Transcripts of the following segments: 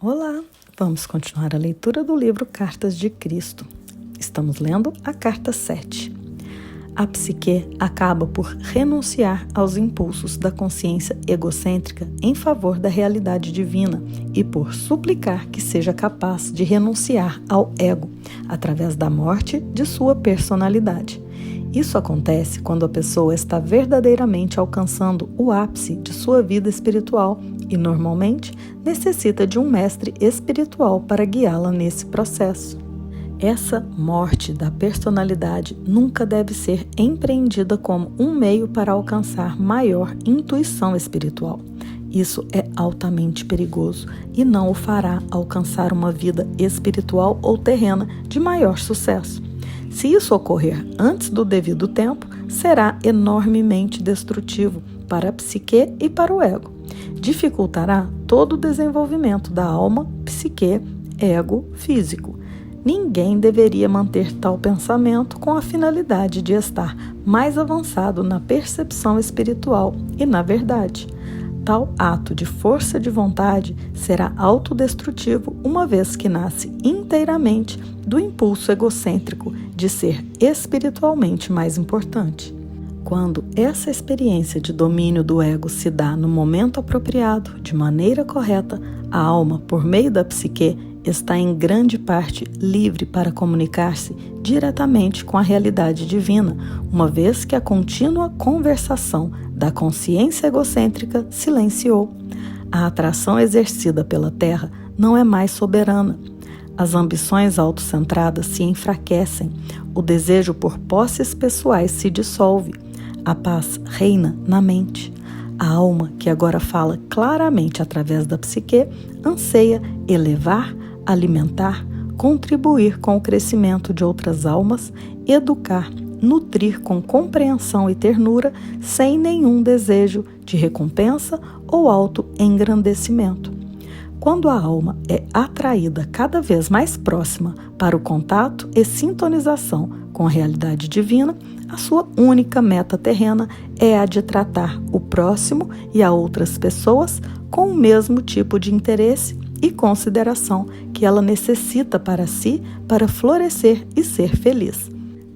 Olá, vamos continuar a leitura do livro Cartas de Cristo. Estamos lendo a carta 7. A psique acaba por renunciar aos impulsos da consciência egocêntrica em favor da realidade divina e por suplicar que seja capaz de renunciar ao ego através da morte de sua personalidade. Isso acontece quando a pessoa está verdadeiramente alcançando o ápice de sua vida espiritual e, normalmente, necessita de um mestre espiritual para guiá-la nesse processo. Essa morte da personalidade nunca deve ser empreendida como um meio para alcançar maior intuição espiritual. Isso é altamente perigoso e não o fará alcançar uma vida espiritual ou terrena de maior sucesso. Se isso ocorrer antes do devido tempo, será enormemente destrutivo para a psique e para o ego. Dificultará todo o desenvolvimento da alma, psique, ego, físico. Ninguém deveria manter tal pensamento com a finalidade de estar mais avançado na percepção espiritual e na verdade. Tal ato de força de vontade será autodestrutivo uma vez que nasce inteiramente do impulso egocêntrico de ser espiritualmente mais importante. Quando essa experiência de domínio do ego se dá no momento apropriado, de maneira correta, a alma, por meio da psique, está em grande parte livre para comunicar-se diretamente com a realidade divina, uma vez que a contínua conversação da consciência egocêntrica silenciou. A atração exercida pela Terra não é mais soberana. As ambições autocentradas se enfraquecem, o desejo por posses pessoais se dissolve, a paz reina na mente. A alma, que agora fala claramente através da psique, anseia elevar, alimentar, contribuir com o crescimento de outras almas, educar, nutrir com compreensão e ternura, sem nenhum desejo de recompensa ou autoengrandecimento. Quando a alma é atraída cada vez mais próxima para o contato e sintonização com a realidade divina, a sua única meta terrena é a de tratar o próximo e a outras pessoas com o mesmo tipo de interesse e consideração que ela necessita para si para florescer e ser feliz.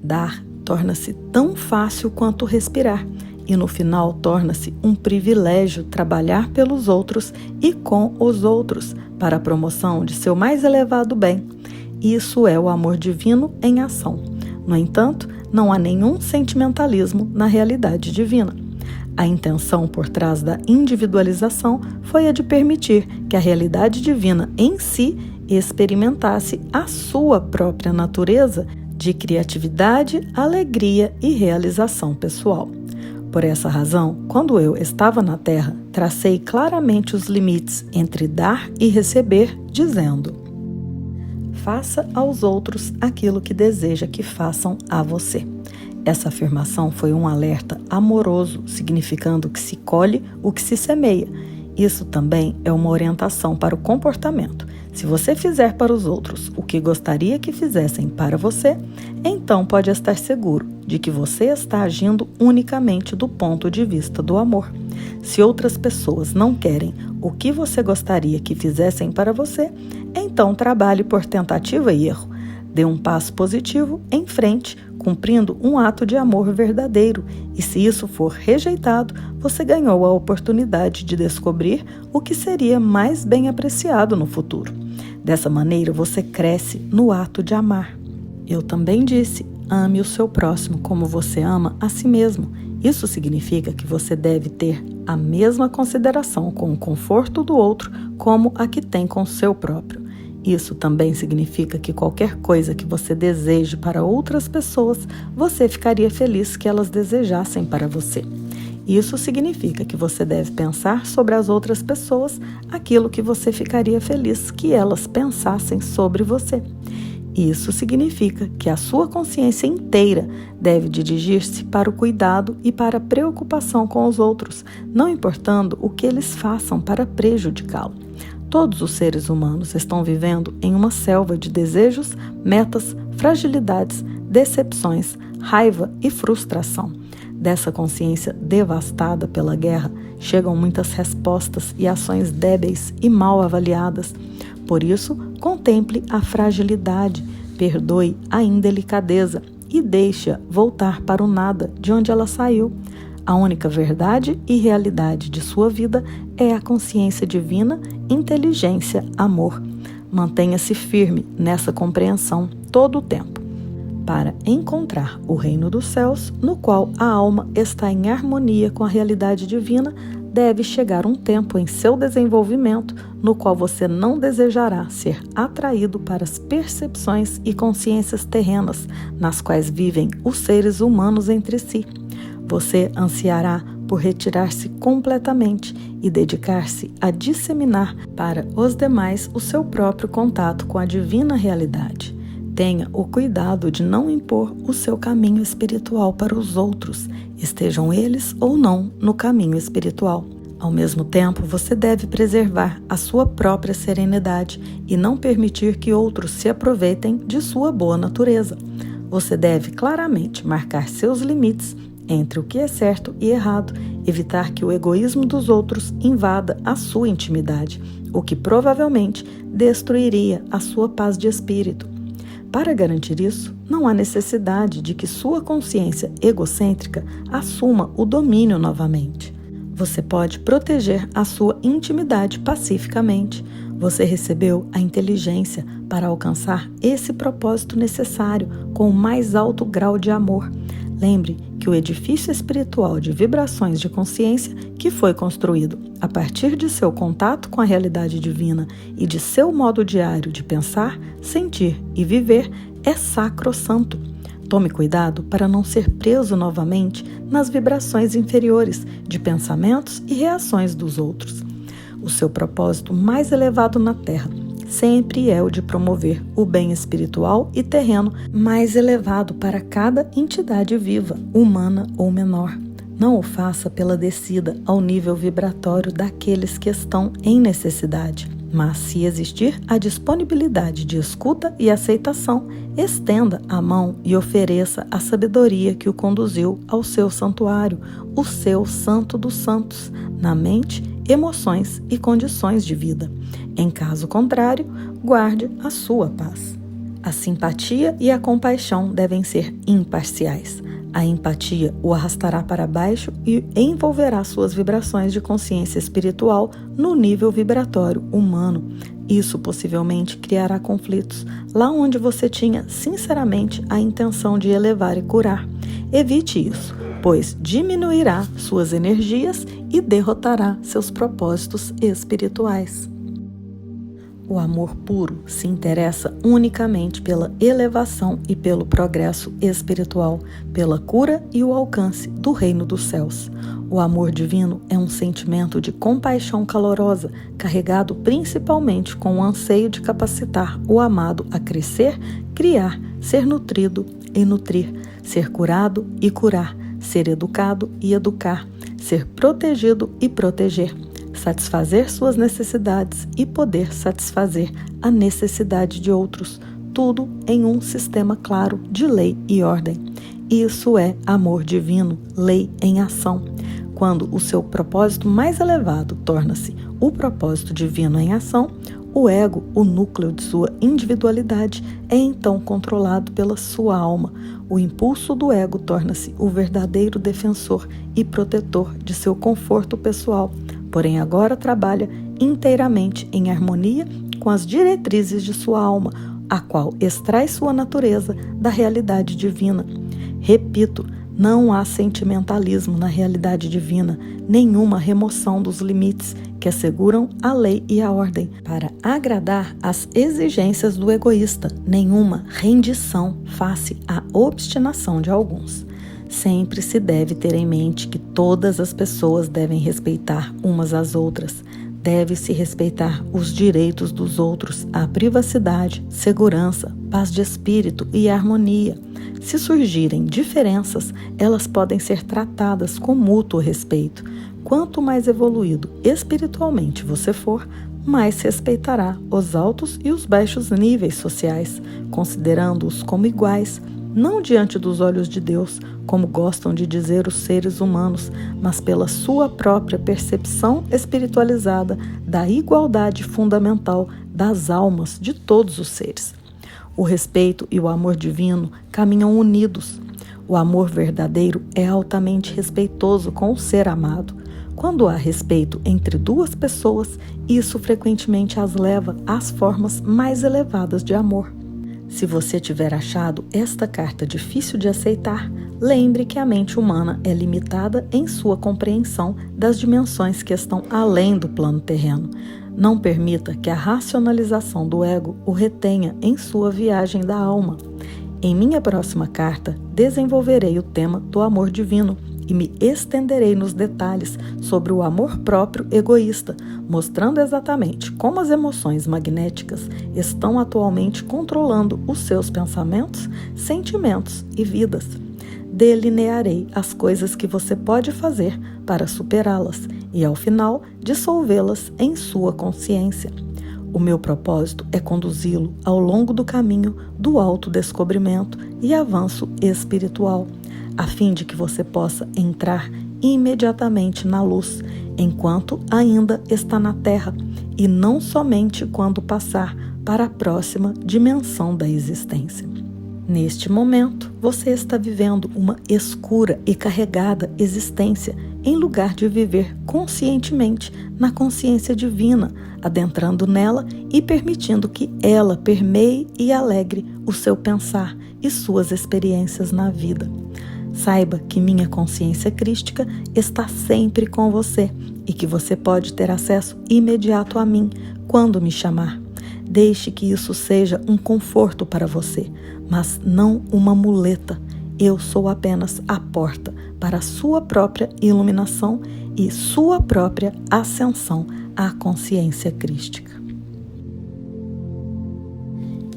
Dar torna-se tão fácil quanto respirar e no final torna-se um privilégio trabalhar pelos outros e com os outros para a promoção de seu mais elevado bem. Isso é o amor divino em ação. No entanto, não há nenhum sentimentalismo na realidade divina. A intenção por trás da individualização foi a de permitir que a realidade divina em si experimentasse a sua própria natureza de criatividade, alegria e realização pessoal. Por essa razão, quando eu estava na Terra, tracei claramente os limites entre dar e receber, dizendo: faça aos outros aquilo que deseja que façam a você. Essa afirmação foi um alerta amoroso, significando que se colhe o que se semeia. Isso também é uma orientação para o comportamento. Se você fizer para os outros o que gostaria que fizessem para você, então pode estar seguro de que você está agindo unicamente do ponto de vista do amor. Se outras pessoas não querem o que você gostaria que fizessem para você, então trabalhe por tentativa e erro. Dê um passo positivo em frente, cumprindo um ato de amor verdadeiro, e se isso for rejeitado, você ganhou a oportunidade de descobrir o que seria mais bem apreciado no futuro. Dessa maneira, você cresce no ato de amar. Eu também disse: ame o seu próximo como você ama a si mesmo. Isso significa que você deve ter a mesma consideração com o conforto do outro como a que tem com o seu próprio. Isso também significa que qualquer coisa que você deseje para outras pessoas, você ficaria feliz que elas desejassem para você. Isso significa que você deve pensar sobre as outras pessoas aquilo que você ficaria feliz que elas pensassem sobre você. Isso significa que a sua consciência inteira deve dirigir-se para o cuidado e para a preocupação com os outros, não importando o que eles façam para prejudicá-lo. Todos os seres humanos estão vivendo em uma selva de desejos, metas, fragilidades, decepções, raiva e frustração. Dessa consciência devastada pela guerra, chegam muitas respostas e ações débeis e mal avaliadas. Por isso, contemple a fragilidade, perdoe a indelicadeza e deixe-a voltar para o nada de onde ela saiu. A única verdade e realidade de sua vida é a consciência divina, inteligência, amor. Mantenha-se firme nessa compreensão todo o tempo, para encontrar o reino dos céus, no qual a alma está em harmonia com a realidade divina. Deve chegar um tempo em seu desenvolvimento no qual você não desejará ser atraído para as percepções e consciências terrenas nas quais vivem os seres humanos entre si. Você ansiará por retirar-se completamente e dedicar-se a disseminar para os demais o seu próprio contato com a divina realidade. Tenha o cuidado de não impor o seu caminho espiritual para os outros, estejam eles ou não no caminho espiritual. Ao mesmo tempo, você deve preservar a sua própria serenidade e não permitir que outros se aproveitem de sua boa natureza. Você deve claramente marcar seus limites entre o que é certo e errado, evitar que o egoísmo dos outros invada a sua intimidade, o que provavelmente destruiria a sua paz de espírito. Para garantir isso, não há necessidade de que sua consciência egocêntrica assuma o domínio novamente. Você pode proteger a sua intimidade pacificamente. Você recebeu a inteligência para alcançar esse propósito necessário com o mais alto grau de amor. Lembre que o edifício espiritual de vibrações de consciência que foi construído a partir de seu contato com a realidade divina e de seu modo diário de pensar, sentir e viver é sacrossanto. Tome cuidado para não ser preso novamente nas vibrações inferiores de pensamentos e reações dos outros. O seu propósito mais elevado na Terra sempre é o de promover o bem espiritual e terreno mais elevado para cada entidade viva, humana ou menor. Não o faça pela descida ao nível vibratório daqueles que estão em necessidade, mas se existir a disponibilidade de escuta e aceitação, estenda a mão e ofereça a sabedoria que o conduziu ao seu santuário, o seu santo dos santos, na mente, emoções e condições de vida. Em caso contrário, guarde a sua paz. A simpatia e a compaixão devem ser imparciais. A empatia o arrastará para baixo e envolverá suas vibrações de consciência espiritual no nível vibratório humano. Isso possivelmente criará conflitos lá onde você tinha sinceramente a intenção de elevar e curar. Evite isso, pois diminuirá suas energias e derrotará seus propósitos espirituais. O amor puro se interessa unicamente pela elevação e pelo progresso espiritual, pela cura e o alcance do reino dos céus. O amor divino é um sentimento de compaixão calorosa, carregado principalmente com o anseio de capacitar o amado a crescer, criar, ser nutrido e nutrir, ser curado e curar, ser educado e educar, ser protegido e proteger, satisfazer suas necessidades e poder satisfazer a necessidade de outros, tudo em um sistema claro de lei e ordem. Isso é amor divino, lei em ação. Quando o seu propósito mais elevado torna-se o propósito divino em ação, o ego, o núcleo de sua individualidade, é então controlado pela sua alma. O impulso do ego torna-se o verdadeiro defensor e protetor de seu conforto pessoal, porém agora trabalha inteiramente em harmonia com as diretrizes de sua alma, a qual extrai sua natureza da realidade divina. Repito, não há sentimentalismo na realidade divina, nenhuma remoção dos limites que asseguram a lei e a ordem para agradar às exigências do egoísta, nenhuma rendição face à obstinação de alguns. Sempre se deve ter em mente que todas as pessoas devem respeitar umas às outras. Deve-se respeitar os direitos dos outros, a privacidade, segurança, paz de espírito e harmonia. Se surgirem diferenças, elas podem ser tratadas com mútuo respeito. Quanto mais evoluído espiritualmente você for, mais respeitará os altos e os baixos níveis sociais, considerando-os como iguais. não diante dos olhos de Deus, como gostam de dizer os seres humanos, mas pela sua própria percepção espiritualizada da igualdade fundamental das almas de todos os seres. O respeito e o amor divino caminham unidos. O amor verdadeiro é altamente respeitoso com o ser amado. Quando há respeito entre duas pessoas, isso frequentemente as leva às formas mais elevadas de amor. Se você tiver achado esta carta difícil de aceitar, lembre que a mente humana é limitada em sua compreensão das dimensões que estão além do plano terreno. Não permita que a racionalização do ego o retenha em sua viagem da alma. Em minha próxima carta, desenvolverei o tema do amor divino e me estenderei nos detalhes sobre o amor próprio egoísta, mostrando exatamente como as emoções magnéticas estão atualmente controlando os seus pensamentos, sentimentos e vidas. Delinearei as coisas que você pode fazer para superá-las e, ao final, dissolvê-las em sua consciência. O meu propósito é conduzi-lo ao longo do caminho do autodescobrimento e avanço espiritual, a fim de que você possa entrar imediatamente na luz, enquanto ainda está na Terra, e não somente quando passar para a próxima dimensão da existência. Neste momento, você está vivendo uma escura e carregada existência, em lugar de viver conscientemente na consciência divina, adentrando nela e permitindo que ela permeie e alegre o seu pensar e suas experiências na vida. Saiba que minha consciência crística está sempre com você e que você pode ter acesso imediato a mim quando me chamar. Deixe que isso seja um conforto para você, mas não uma muleta. Eu sou apenas a porta para a sua própria iluminação e sua própria ascensão à consciência crística.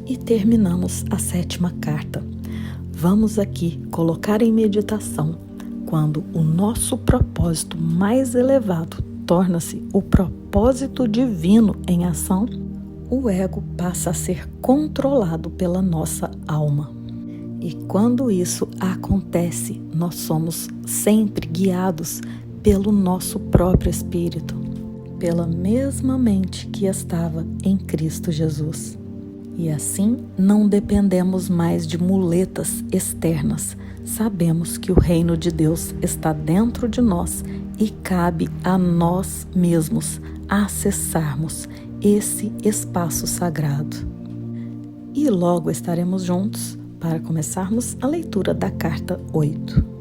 E terminamos a 7ª carta. Vamos aqui colocar em meditação quando o nosso propósito mais elevado torna-se o propósito divino em ação, o ego passa a ser controlado pela nossa alma. E quando isso acontece, nós somos sempre guiados pelo nosso próprio espírito, pela mesma mente que estava em Cristo Jesus. E assim não dependemos mais de muletas externas. Sabemos que o reino de Deus está dentro de nós e cabe a nós mesmos acessarmos esse espaço sagrado. E logo estaremos juntos para começarmos a leitura da carta 8.